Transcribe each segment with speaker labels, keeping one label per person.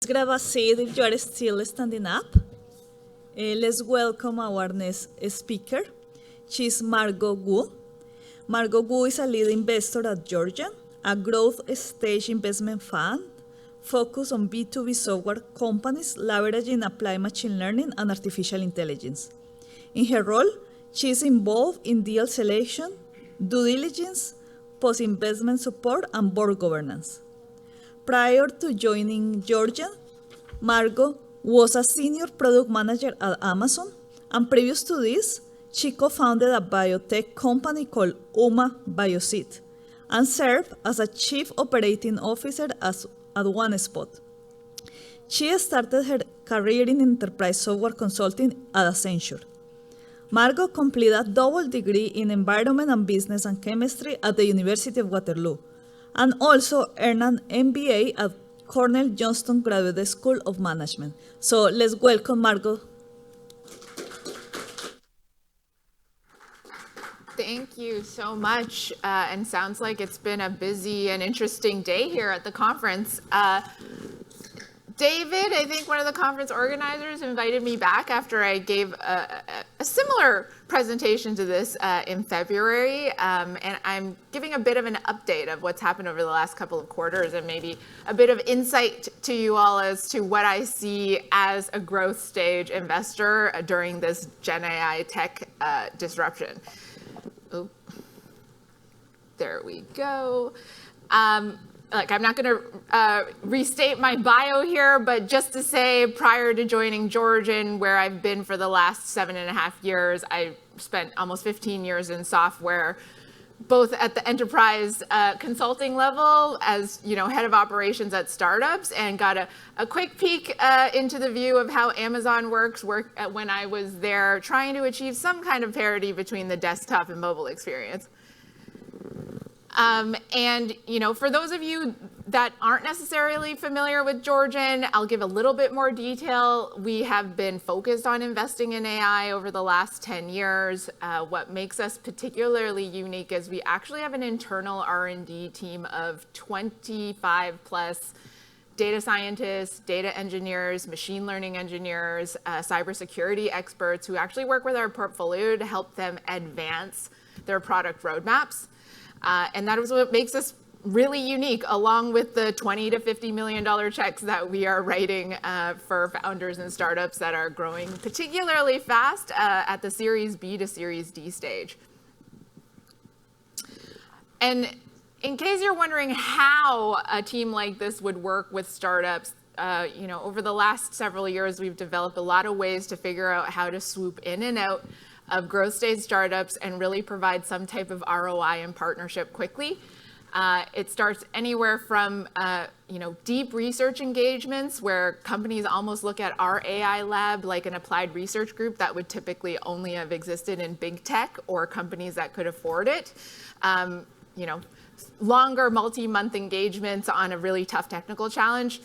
Speaker 1: Grab a seat if you are still standing up. Let's welcome our next speaker. She's Margo Wu. Margo Wu is a lead investor at Georgian, a growth stage investment fund focused on B2B software companies leveraging applied machine learning and artificial intelligence. In her role, she is involved in deal selection, due diligence, post-investment support, and board governance. Prior to joining Georgian, Margo was a senior product manager at Amazon, and previous to this, she co-founded a biotech company called Uma Bioseed and served as a chief operating officer at OneSpot. She started her career in enterprise software consulting at Accenture. Margo completed a double degree in environment and business and chemistry at the University of Waterloo, and also earned an MBA at Cornell Johnston Graduate School of Management. So let's welcome Margo.
Speaker 2: Thank you so much, and sounds like it's been a busy and interesting day here at the conference. David, I think one of the conference organizers, invited me back after I gave a similar presentation to this in February, and I'm giving a bit of an update of what's happened over the last couple of quarters and maybe a bit of insight to you all as to what I see as a growth stage investor during this GenAI tech disruption. Oh, there we go. I'm not going to restate my bio here, but just to say, prior to joining Georgian, where I've been for the last 7.5 years, I spent almost 15 years in software, both at the enterprise consulting level as head of operations at startups, and got a quick peek into the view of how Amazon works when I was there trying to achieve some kind of parity between the desktop and mobile experience. And for those of you that aren't necessarily familiar with Georgian, I'll give a little bit more detail. We have been focused on investing in AI over the last 10 years. What makes us particularly unique is we actually have an internal R&D team of 25 plus data scientists, data engineers, machine learning engineers, cybersecurity experts who actually work with our portfolio to help them advance their product roadmaps. And that is what makes us really unique, along with the $20 to $50 million checks that we are writing for founders and startups that are growing particularly fast at the Series B to Series D stage. And in case you're wondering how a team like this would work with startups, over the last several years, we've developed a lot of ways to figure out how to swoop in and out of growth stage startups and really provide some type of ROI and partnership quickly. It starts anywhere from deep research engagements where companies almost look at our AI lab like an applied research group that would typically only have existed in big tech or companies that could afford it. Longer multi-month engagements on a really tough technical challenge.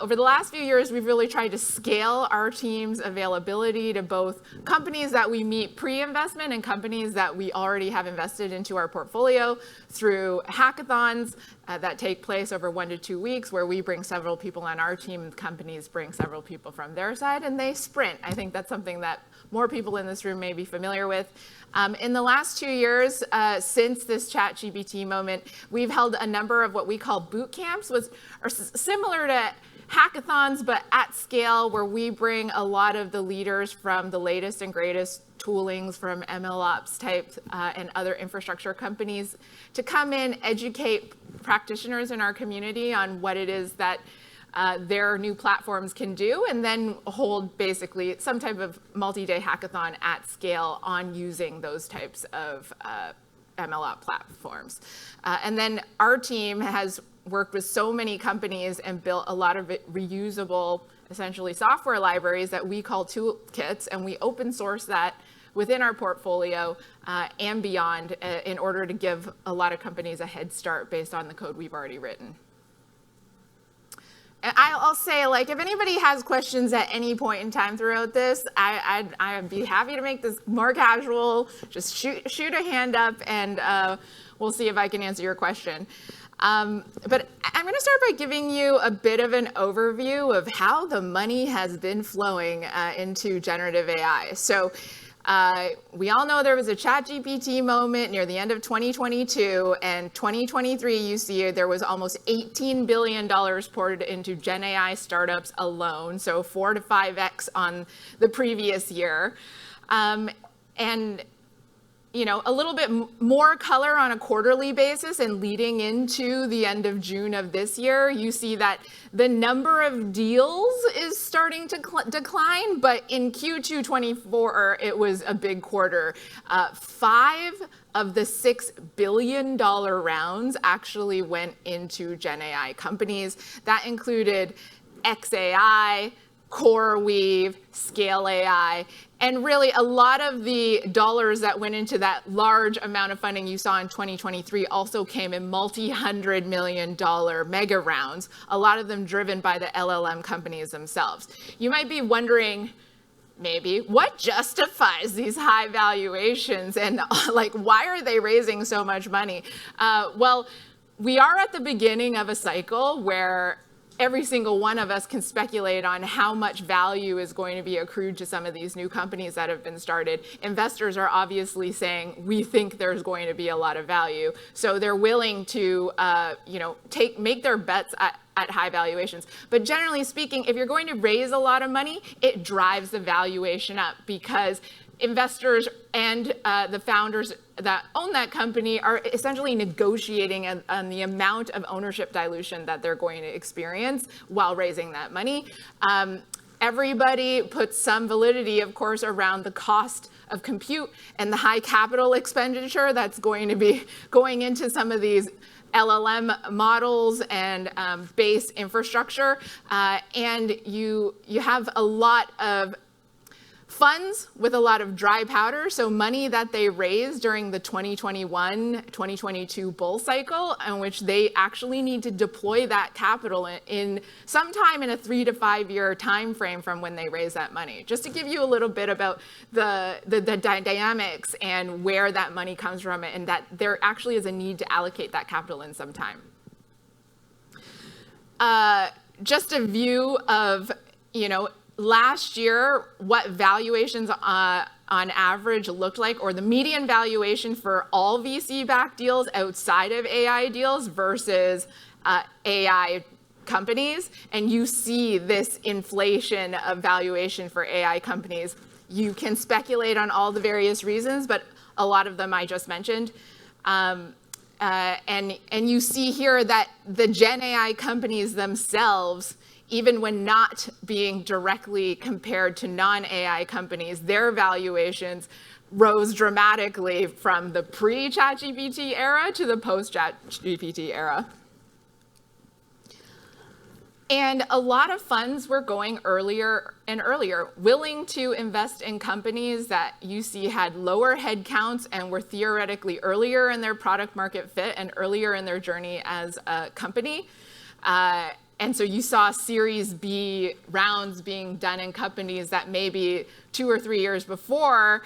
Speaker 2: Over the last few years, we've really tried to scale our team's availability to both companies that we meet pre-investment and companies that we already have invested into our portfolio through hackathons that take place over 1 to 2 weeks, where we bring several people on our team, companies bring several people from their side, and they sprint. I think that's something that more people in this room may be familiar with. In the last 2 years, since this ChatGPT moment, we've held a number of what we call boot camps, which are similar to hackathons, but at scale, where we bring a lot of the leaders from the latest and greatest toolings from MLOps type and other infrastructure companies to come in, educate practitioners in our community on what it is that their new platforms can do, and then hold basically some type of multi-day hackathon at scale on using those types of MLOps platforms. And then our team has worked with so many companies and built a lot of reusable, essentially software libraries that we call toolkits, and we open source that within our portfolio and beyond in order to give a lot of companies a head start based on the code we've already written. And I'll say, if anybody has questions at any point in time throughout this, I'd be happy to make this more casual. Just shoot a hand up, and we'll see if I can answer your question. But I'm going to start by giving you a bit of an overview of how the money has been flowing into generative AI. So we all know there was a ChatGPT moment near the end of 2022, and 2023, you see there was almost $18 billion poured into GenAI startups alone, so 4 to 5x on the previous year. And a little bit more color on a quarterly basis and leading into the end of June of this year, you see that the number of deals is starting to decline, but in Q2 24, it was a big quarter. 5 of the $6 billion rounds actually went into GenAI companies. That included xAI, CoreWeave, Scale AI, and really a lot of the dollars that went into that large amount of funding you saw in 2023 also came in multi-$100 million mega rounds, a lot of them driven by the LLM companies themselves. You might be wondering, maybe, what justifies these high valuations and why are they raising so much money? Well, we are at the beginning of a cycle where every single one of us can speculate on how much value is going to be accrued to some of these new companies that have been started. Investors are obviously saying, we think there's going to be a lot of value. So they're willing to make their bets at high valuations. But generally speaking, if you're going to raise a lot of money, it drives the valuation up because investors and the founders that own that company are essentially negotiating on the amount of ownership dilution that they're going to experience while raising that money. Everybody puts some validity, of course, around the cost of compute and the high capital expenditure that's going to be going into some of these LLM models and base infrastructure. And you have a lot of funds with a lot of dry powder, so money that they raised during the 2021-2022 bull cycle, in which they actually need to deploy that capital in sometime in a 3 to 5 year time frame from when they raise that money. Just to give you a little bit about the dynamics and where that money comes from, and that there actually is a need to allocate that capital in some time. Just a view of, last year, what valuations on average looked like, or the median valuation for all VC-backed deals outside of AI deals versus AI companies. And you see this inflation of valuation for AI companies. You can speculate on all the various reasons, but a lot of them I just mentioned. And you see here that the GenAI companies themselves, even when not being directly compared to non-AI companies, their valuations rose dramatically from the pre-ChatGPT era to the post-ChatGPT era. And a lot of funds were going earlier and earlier, willing to invest in companies that you see had lower headcounts and were theoretically earlier in their product market fit and earlier in their journey as a company. And so you saw Series B rounds being done in companies that maybe 2 or 3 years before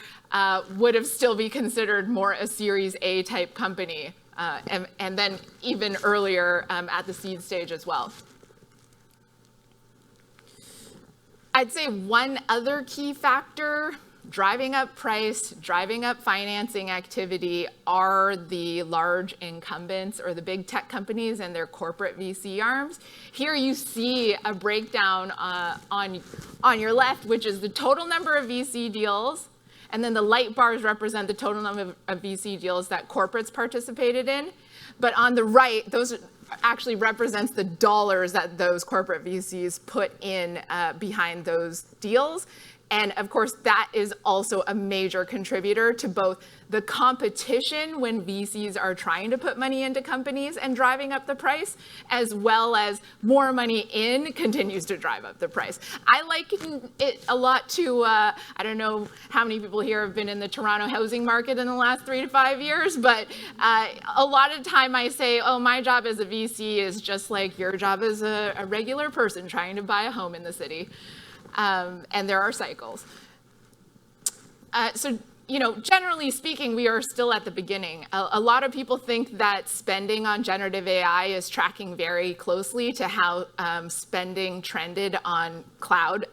Speaker 2: would have still be considered more a Series A type company, and then even earlier at the seed stage as well. I'd say one other key factor driving up price, driving up financing activity are the large incumbents or the big tech companies and their corporate VC arms. Here you see a breakdown on your left, which is the total number of VC deals, and then the light bars represent the total number of VC deals that corporates participated in. But on the right, those actually represents the dollars that those corporate VCs put in behind those deals. And of course, that is also a major contributor to both the competition when VCs are trying to put money into companies and driving up the price, as well as more money in continues to drive up the price. I liken it a lot to, I don't know how many people here have been in the Toronto housing market in the last 3 to 5 years, but a lot of time I say, oh, my job as a VC is just like your job as a regular person trying to buy a home in the city. And there are cycles. So generally speaking, we are still at the beginning. A lot of people think that spending on generative AI is tracking very closely to how spending trended on cloud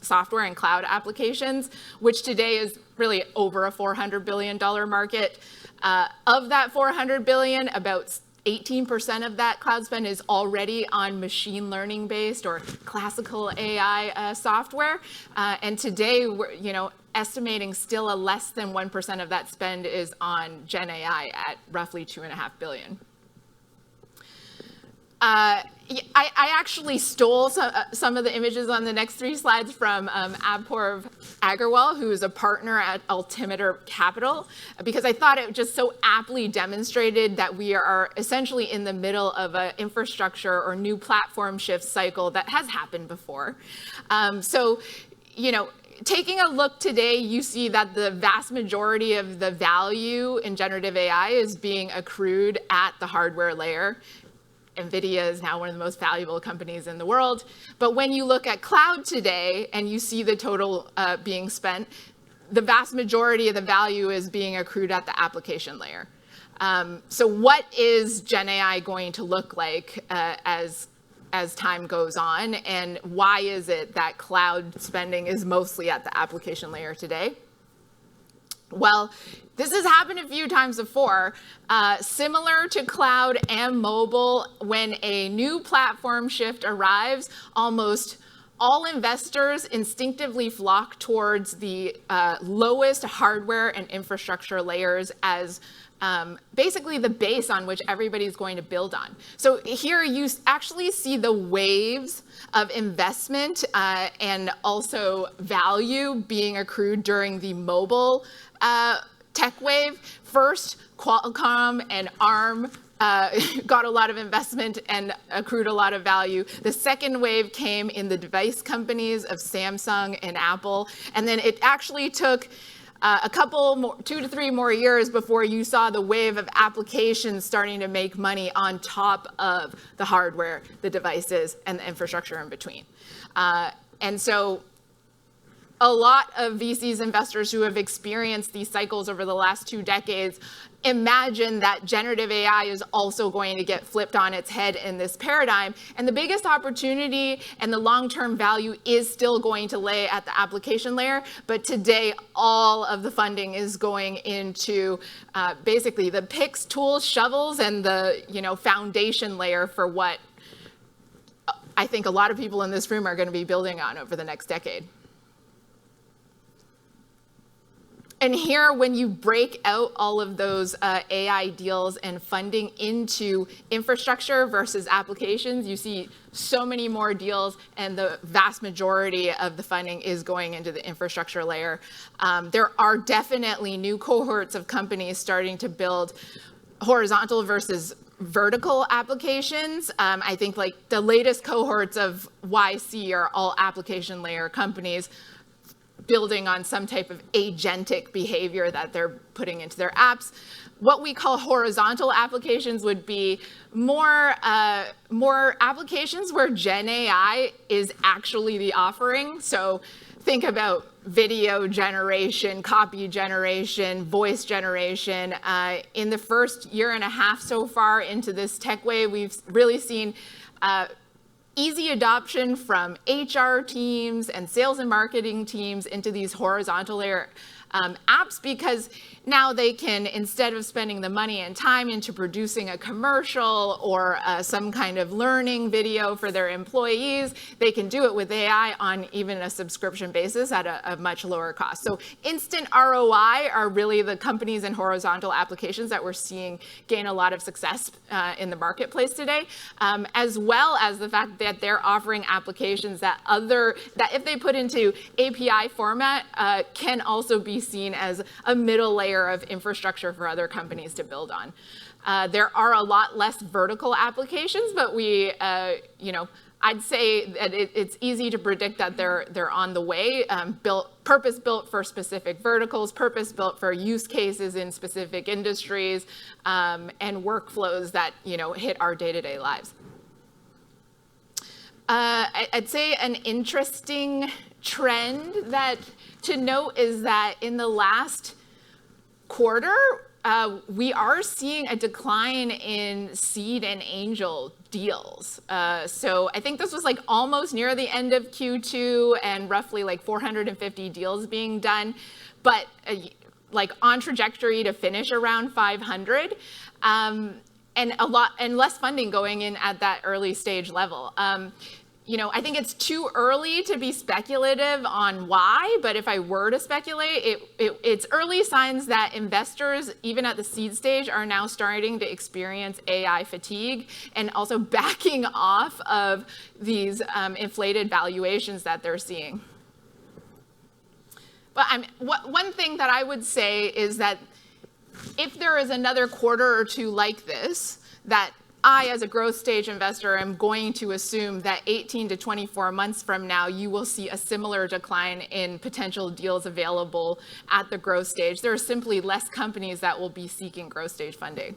Speaker 2: software and cloud applications, which today is really over a $400 billion market. Of that $400 billion, about 18% of that cloud spend is already on machine learning based or classical AI software. And today, we're estimating still a less than 1% of that spend is on GenAI at roughly $2.5 billion. I actually stole some of the images on the next 3 slides from Abpurv Agarwal, who is a partner at Altimeter Capital, because I thought it just so aptly demonstrated that we are essentially in the middle of an infrastructure or new platform shift cycle that has happened before. Taking a look today, you see that the vast majority of the value in generative AI is being accrued at the hardware layer. NVIDIA is now one of the most valuable companies in the world. But when you look at cloud today and you see the total being spent, the vast majority of the value is being accrued at the application layer. So what is GenAI going to look like as time goes on, and why is it that cloud spending is mostly at the application layer today? Well, this has happened a few times before. Similar to cloud and mobile, when a new platform shift arrives, almost all investors instinctively flock towards the lowest hardware and infrastructure layers as basically the base on which everybody's going to build on. So here you actually see the waves of investment and also value being accrued during the mobile tech wave. First, Qualcomm and ARM got a lot of investment and accrued a lot of value. The second wave came in the device companies of Samsung and Apple. And then it actually took a couple more, 2 to 3 more years before you saw the wave of applications starting to make money on top of the hardware, the devices, and the infrastructure in between. And so a lot of VCs, investors who have experienced these cycles over the last 2 decades, imagine that generative AI is also going to get flipped on its head in this paradigm. And the biggest opportunity and the long-term value is still going to lay at the application layer. But today, all of the funding is going into basically the picks, tools, shovels, and the foundation layer for what I think a lot of people in this room are going to be building on over the next decade. And here, when you break out all of those AI deals and funding into infrastructure versus applications, you see so many more deals, and the vast majority of the funding is going into the infrastructure layer. There are definitely new cohorts of companies starting to build horizontal versus vertical applications. I think like the latest cohorts of YC are all application layer companies building on some type of agentic behavior that they're putting into their apps. What we call horizontal applications would be more applications where GenAI is actually the offering. So think about video generation, copy generation, voice generation. In the first 1.5 years so far into this tech wave, we've really seen easy adoption from HR teams and sales and marketing teams into these horizontal layer apps, because now they can, instead of spending the money and time into producing a commercial or some kind of learning video for their employees, they can do it with AI on even a subscription basis at a much lower cost. So instant ROI are really the companies and horizontal applications that we're seeing gain a lot of success in the marketplace today, as well as the fact that they're offering applications that if they put into API format, can also be seen as a middle layer of infrastructure for other companies to build on. There are a lot less vertical applications, but I'd say that it's easy to predict that they're on the way, purpose-built for specific verticals, purpose-built for use cases in specific industries, and workflows that hit our day-to-day lives. I'd say an interesting trend to note is that in the last quarter, we are seeing a decline in seed and angel deals. So I think this was like almost near the end of Q2 and roughly like 450 deals being done, but like on trajectory to finish around 500. And less funding going in at that early stage level. I think it's too early to be speculative on why, but if I were to speculate, it's early signs that investors, even at the seed stage, are now starting to experience AI fatigue and also backing off of these inflated valuations that they're seeing. But one thing that I would say is that if there is another quarter or two like this, that I, as a growth stage investor, am going to assume that 18 to 24 months from now, you will see a similar decline in potential deals available at the growth stage. There are simply less companies that will be seeking growth stage funding.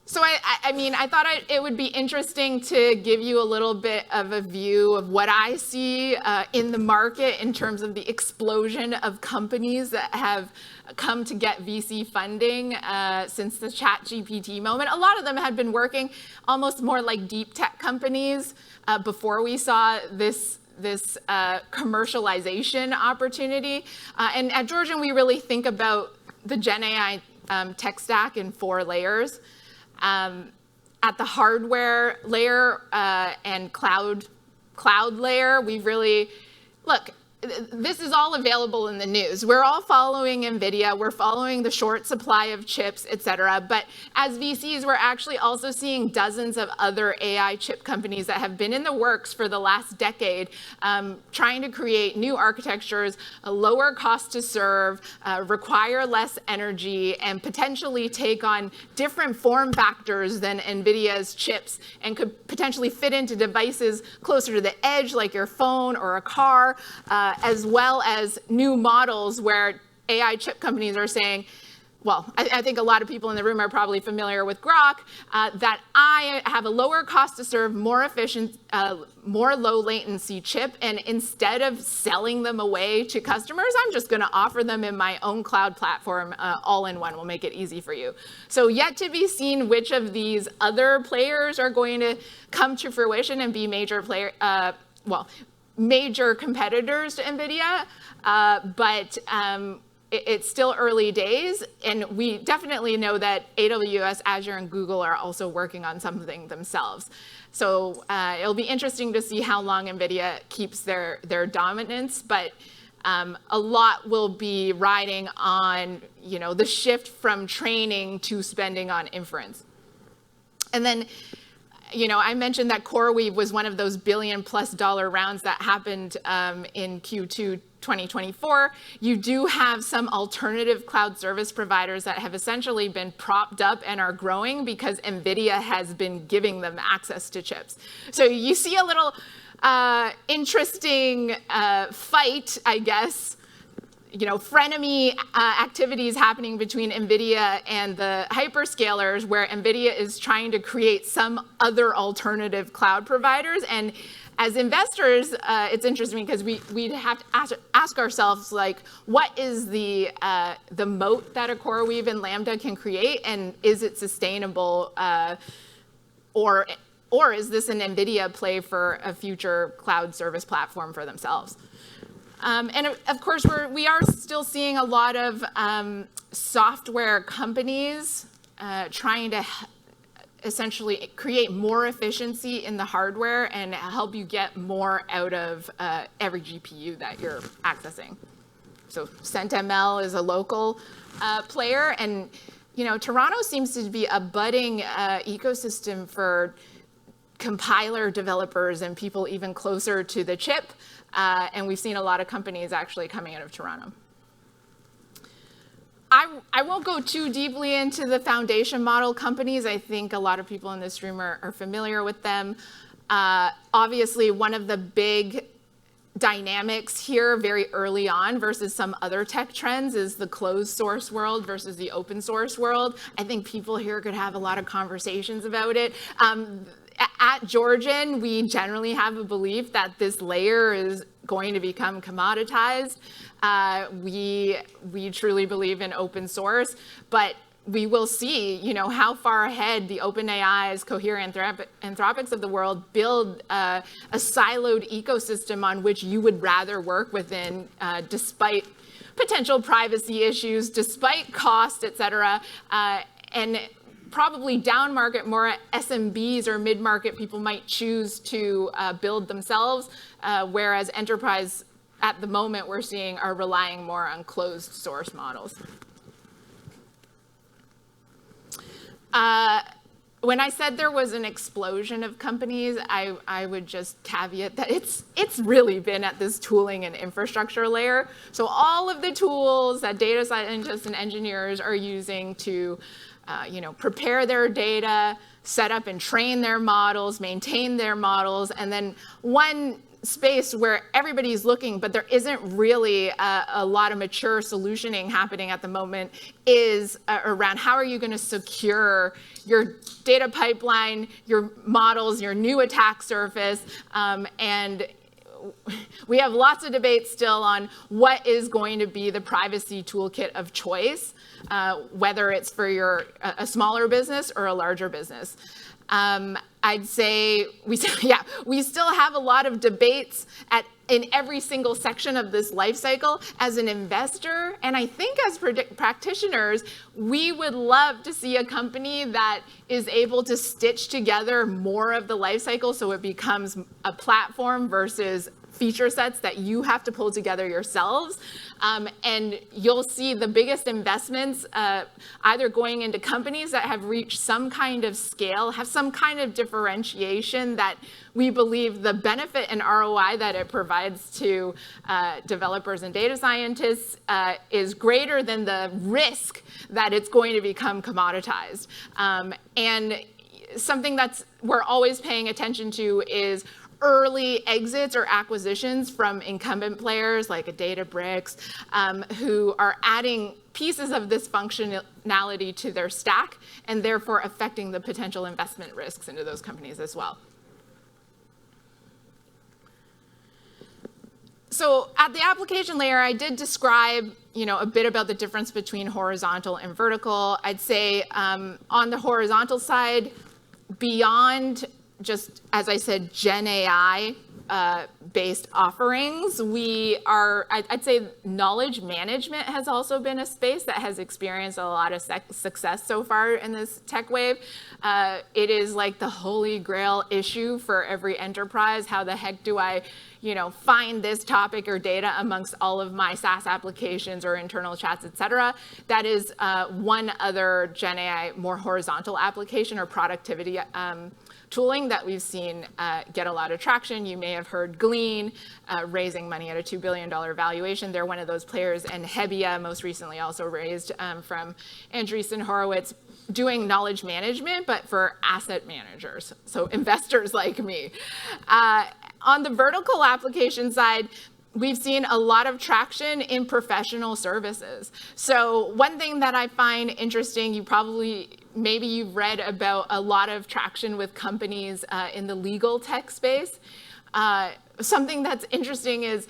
Speaker 2: So I thought it would be interesting to give you a little bit of a view of what I see in the market in terms of the explosion of companies that have come to get VC funding since the ChatGPT moment. A lot of them had been working almost more like deep tech companies before we saw this commercialization opportunity. And at Georgian, we really think about the GenAI tech stack in 4 layers. At the hardware layer and cloud layer, we really, look, this is all available in the news. We're all following NVIDIA, we're following the short supply of chips, et cetera. But as VCs, we're actually also seeing dozens of other AI chip companies that have been in the works for the last decade, trying to create new architectures, a lower cost to serve, require less energy, and potentially take on different form factors than NVIDIA's chips, and could potentially fit into devices closer to the edge, like your phone or a car, as well as new models where AI chip companies are saying, well, I think a lot of people in the room are probably familiar with Grok, that I have a lower cost to serve, more efficient, more low latency chip, and instead of selling them away to customers, I'm just gonna offer them in my own cloud platform, all in one. We'll make it easy for you. So yet to be seen which of these other players are going to come to fruition and be major competitors to NVIDIA, but it's still early days, and we definitely know that AWS, Azure, and Google are also working on something themselves. So it'll be interesting to see how long NVIDIA keeps their dominance, but a lot will be riding on the shift from training to spending on inference. And then I mentioned that CoreWeave was one of those $1 billion+ rounds that happened in Q2 2024. You do have some alternative cloud service providers that have essentially been propped up and are growing because NVIDIA has been giving them access to chips. So you see a little interesting fight, I guess, frenemy activities happening between NVIDIA and the hyperscalers, where NVIDIA is trying to create some other alternative cloud providers. And as investors, it's interesting because we'd have to ask ourselves, like, what is the moat that a CoreWeave and Lambda can create, and is it sustainable, or is this an NVIDIA play for a future cloud service platform for themselves? And of course, we are still seeing a lot of software companies trying to essentially create more efficiency in the hardware and help you get more out of every GPU that you're accessing. So CentML is a local player, and Toronto seems to be a budding ecosystem for compiler developers and people even closer to the chip. And we've seen a lot of companies actually coming out of Toronto. I won't go too deeply into the foundation model companies. I think a lot of people in this room are familiar with them. Obviously, one of the big dynamics here very early on versus some other tech trends is the closed source world versus the open source world. I think people here could have a lot of conversations about it. At Georgian, we generally have a belief that this layer is going to become commoditized. We truly believe in open source, but we will see, how far ahead the OpenAIs, Cohere, Anthropics of the world build a siloed ecosystem on which you would rather work within, despite potential privacy issues, despite cost, et cetera, and probably down market, more SMBs or mid-market people might choose to build themselves, whereas enterprise at the moment we're seeing are relying more on closed source models. When I said there was an explosion of companies, I would just caveat that it's really been at this tooling and infrastructure layer. So all of the tools that data scientists and engineers are using to prepare their data, set up and train their models, maintain their models, and then one space where everybody's looking, but there isn't really a lot of mature solutioning happening at the moment is around how are you going to secure your data pipeline, your models, your new attack surface, and we have lots of debates still on what is going to be the privacy toolkit of choice, whether it's for a smaller business or a larger business. I'd say we still have a lot of debates in every single section of this life cycle. As an investor, and I think as practitioners, we would love to see a company that is able to stitch together more of the life cycle so it becomes a platform versus feature sets that you have to pull together yourselves. And you'll see the biggest investments either going into companies that have reached some kind of scale, have some kind of differentiation that we believe the benefit and ROI that it provides to developers and data scientists is greater than the risk that it's going to become commoditized. And something we're always paying attention to is early exits or acquisitions from incumbent players like a Databricks, who are adding pieces of this functionality to their stack and therefore affecting the potential investment risks into those companies as well. So at the application layer, I did describe a bit about the difference between horizontal and vertical. I'd say on the horizontal side, beyond just, as I said, GenAI based offerings, I'd say knowledge management has also been a space that has experienced a lot of success so far in this tech wave. It is like the holy grail issue for every enterprise. How the heck do I find this topic or data amongst all of my SaaS applications or internal chats, et cetera? That is one other GenAI more horizontal application or productivity tooling that we've seen get a lot of traction. You may have heard Glean raising money at a $2 billion valuation. They're one of those players, and Hebbia most recently also raised from Andreessen Horowitz, doing knowledge management, but for asset managers, so investors like me. On the vertical application side, we've seen a lot of traction in professional services. So one thing that I find interesting, maybe you've read about a lot of traction with companies in the legal tech space. Something that's interesting is,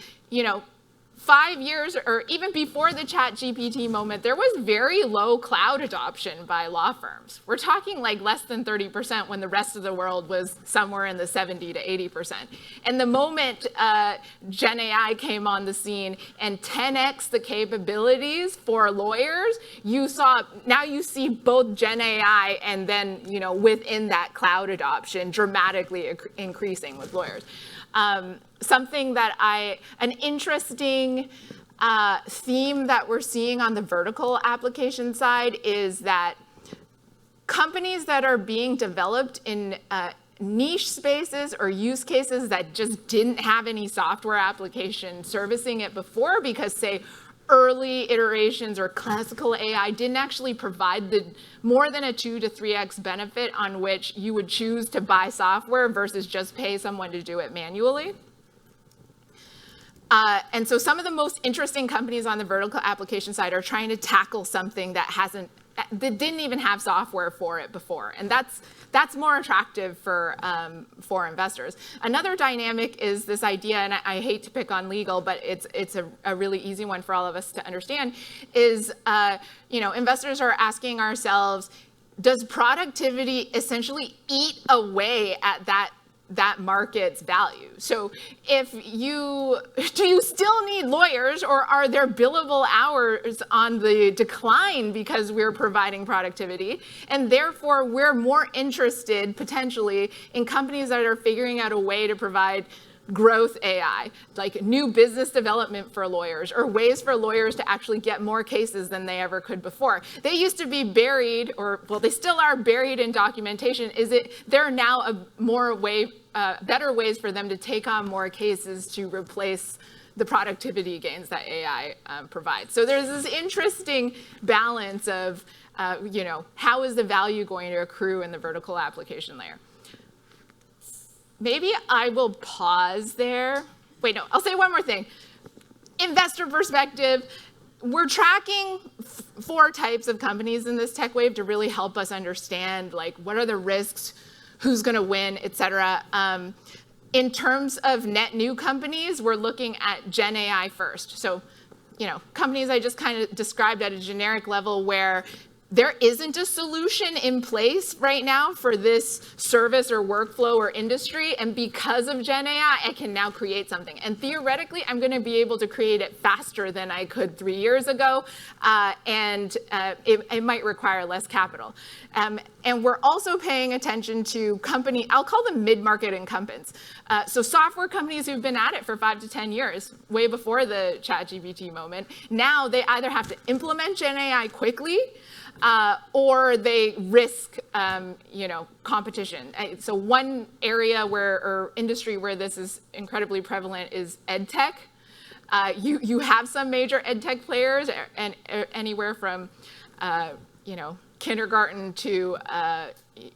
Speaker 2: 5 years or even before the ChatGPT moment, there was very low cloud adoption by law firms. We're talking like less than 30% when the rest of the world was somewhere in the 70 to 80%. And the moment GenAI came on the scene and 10x the capabilities for lawyers, now you see both GenAI and then, within that cloud adoption dramatically increasing with lawyers. Something an interesting theme that we're seeing on the vertical application side is that companies that are being developed in niche spaces or use cases that just didn't have any software application servicing it before because, say, early iterations or classical AI didn't actually provide more than a 2 to 3x benefit on which you would choose to buy software versus just pay someone to do it manually. And so some of the most interesting companies on the vertical application side are trying to tackle something that hasn't that didn't even have software for it before, and that's more attractive for investors. Another dynamic is this idea, and I hate to pick on legal, but it's a really easy one for all of us to understand. Is investors are asking ourselves, does productivity essentially eat away at that market's value? So do you still need lawyers, or are there billable hours on the decline because we're providing productivity? And therefore, we're more interested potentially in companies that are figuring out a way to provide growth AI, like new business development for lawyers, or ways for lawyers to actually get more cases than they ever could before. They used to be buried, they still are buried in documentation. There are now better ways for them to take on more cases to replace the productivity gains that AI provides. So there's this interesting balance of, how is the value going to accrue in the vertical application layer? Maybe I will pause there. Wait, no, I'll say one more thing. Investor perspective, we're tracking 4 types of companies in this tech wave to really help us understand, like, what are the risks, who's going to win, et cetera. In terms of net new companies, we're looking at GenAI first. So, companies I just kind of described at a generic level where there isn't a solution in place right now for this service or workflow or industry, and because of GenAI, I can now create something. And theoretically, I'm going to be able to create it faster than I could 3 years ago, and it might require less capital. And we're also paying attention to I'll call them mid-market incumbents. So software companies who've been at it for 5 to 10 years, way before the ChatGPT moment. Now they either have to implement GenAI quickly, or they risk, competition. So one area or industry where this is incredibly prevalent is ed tech. You have some major ed tech players, and anywhere from, kindergarten to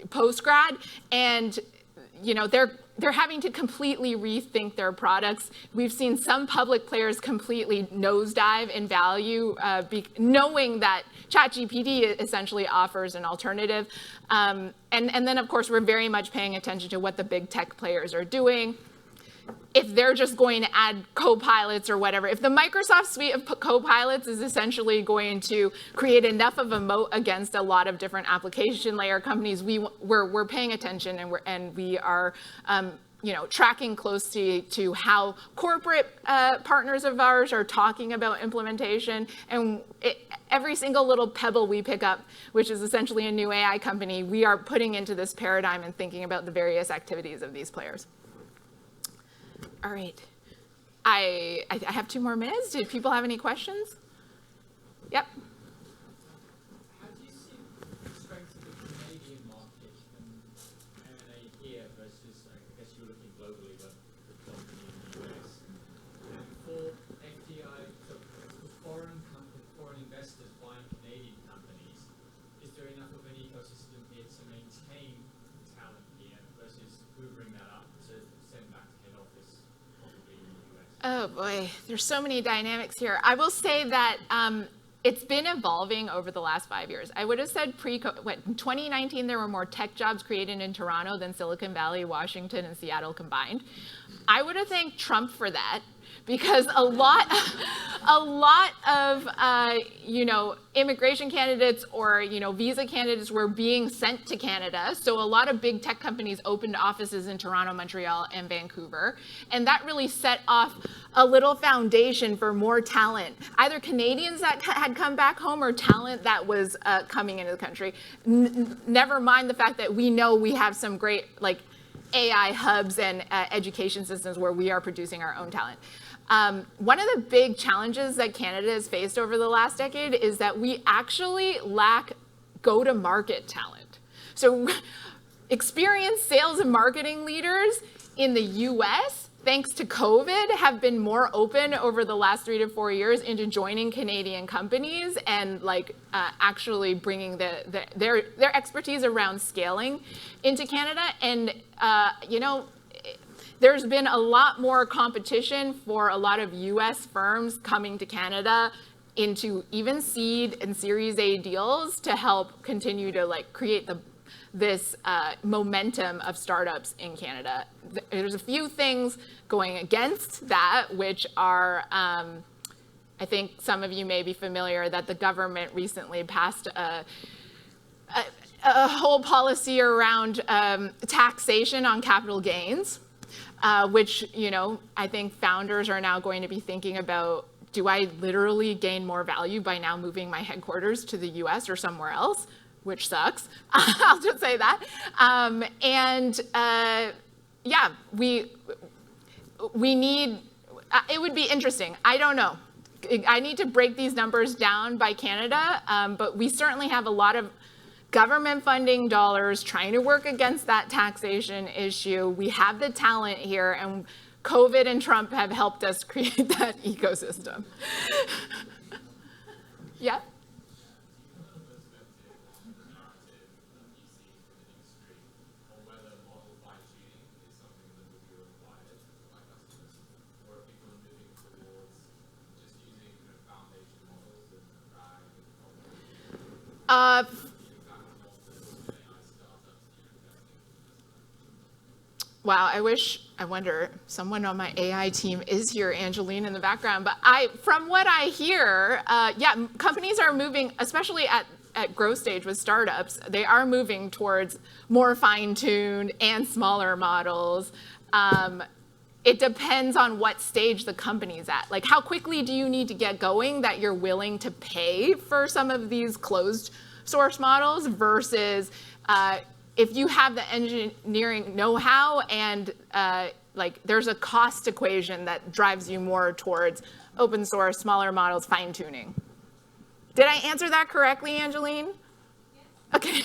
Speaker 2: post-grad, and they're having to completely rethink their products. We've seen some public players completely nosedive in value, knowing that ChatGPT essentially offers an alternative. And then, of course, we're very much paying attention to what the big tech players are doing. If they're just going to add co-pilots or whatever, if the Microsoft suite of co-pilots is essentially going to create enough of a moat against a lot of different application layer companies, we're paying attention, and we are tracking closely to how corporate partners of ours are talking about implementation. And every single little pebble we pick up, which is essentially a new AI company, we are putting into this paradigm and thinking about the various activities of these players. All right. I have 2 more minutes. Did people have any questions? Yep.
Speaker 3: How do you see the strength of the Canadian market and M&A here versus, I guess you're looking globally, but predominantly in the US? And for FDI, so for foreign investors buying Canadian companies, is there enough of an ecosystem here to maintain talent here versus hoovering that up to send back to head office?
Speaker 2: Oh boy, there's so many dynamics here. I will say that it's been evolving over the last 5 years. I would have said in 2019 there were more tech jobs created in Toronto than Silicon Valley, Washington, and Seattle combined. I would have thanked Trump for that, because a lot of immigration candidates or visa candidates were being sent to Canada. So a lot of big tech companies opened offices in Toronto, Montreal, and Vancouver, and that really set off a little foundation for more talent, either Canadians that had come back home or talent that was coming into the country. Never mind the fact that we know we have some great AI hubs and education systems where we are producing our own talent. One of the big challenges that Canada has faced over the last decade is that we actually lack go-to-market talent. So experienced sales and marketing leaders in the US, thanks to COVID, have been more open over the last 3 to 4 years into joining Canadian companies and actually bringing their expertise around scaling into Canada. And there's been a lot more competition for a lot of US firms coming to Canada into even seed and Series A deals to help continue to like create this momentum of startups in Canada. There's a few things going against that, which are, I think some of you may be familiar that the government recently passed a whole policy around taxation on capital gains, which, you know, I think founders are now going to be thinking about, do I literally gain more value by now moving my headquarters to the US or somewhere else? Which sucks. I'll just say that. Yeah, we need, it would be interesting. I don't know. I need to break these numbers down by Canada, but we certainly have a lot of government funding dollars trying to work against that taxation issue. We have the talent here, and COVID and Trump have helped us create that ecosystem. Yeah? Wow, I wonder, someone on my AI team is here, Angeline in the background, but from what I hear, yeah, companies are moving, especially at growth stage with startups, they are moving towards more fine-tuned and smaller models. It depends on what stage the company's at. Like, how quickly do you need to get going that you're willing to pay for some of these closed source models versus if you have the engineering know-how and like there's a cost equation that drives you more towards open source, smaller models, fine-tuning. Did I answer that correctly, Angeline? Yes. Okay.